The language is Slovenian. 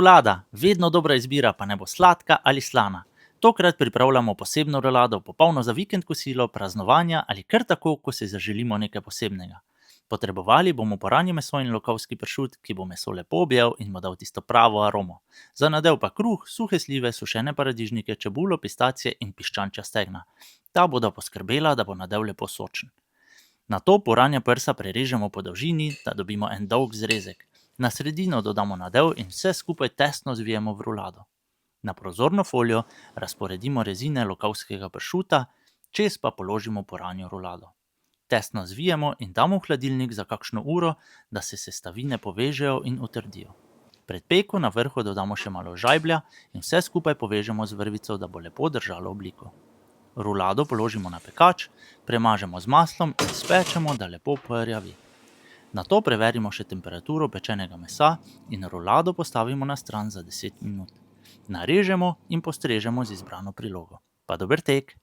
Čokolada, vedno dobra izbira, pa ne bo sladka ali slana. Tokrat pripravljamo posebno rolado, popolno za vikend kosilo, praznovanja ali kar tako, ko si zaželimo nekaj posebnega. Potrebovali bomo poranje meso in lokovski pršut, ki bo meso lepo objel in mu dal tisto pravo aromo. Za nadev pa kruh, suhe slive, sušene paradižnike, čebulo, pistacije in piščančja stegna. Ta bodo poskrbela, da bo nadev lepo sočen. Nato poranja prsa prerežemo po dolžini, da dobimo en dolg zrezek. Na sredino dodamo nadev in vse skupaj tesno zvijemo v rulado. Na prozorno folijo razporedimo rezine lokovskega pršuta, čez pa položimo poranjo rulado. Tesno zvijemo in damo v hladilnik za kakšno uro, da se sestavine povežejo in utrdijo. Pred peko na vrhu dodamo še malo žajblja in vse skupaj povežemo z vrvico, da bo lepo držalo obliko. Rulado položimo na pekač, premažemo z maslom in spečemo, da lepo porjavi. Nato preverimo še temperaturo pečenega mesa in rulado postavimo na stran za 10 minut. Narežemo in postrežemo z izbrano prilogo. Pa dober tek!